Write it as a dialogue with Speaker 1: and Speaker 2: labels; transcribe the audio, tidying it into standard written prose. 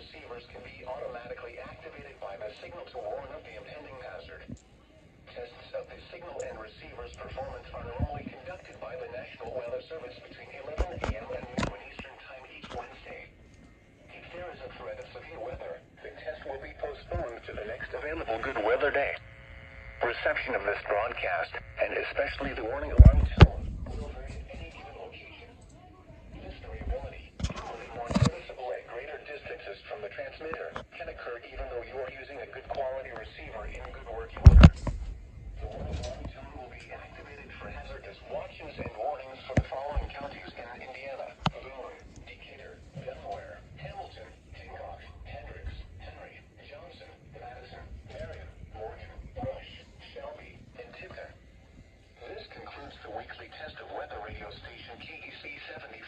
Speaker 1: receivers can be automatically activated by the signal to warn of the impending hazard. Tests of the signal and receiver's performance are normally conducted by the National Weather Service between 11 a.m. and noon Eastern Time each Wednesday. If there is a threat of severe weather, the test will be postponed to the next available good weather day. Reception of this broadcast, and especially the warning alarm tone, will vary at any given location. This variability, usually more noticeable at greater distances from the transmitter, can occur even though you are using a good quality receiver in good working order. The warning alarm tone will be activated for hazardous watches and warnings for the following counties in Indiana: Boone, Decatur, Delaware, Hamilton, Hancock, Hendricks, Henry, Johnson, Madison, Marion, Morgan, Rush, Shelby, and Tipton. This concludes the weekly test of weather radio station KEC 70.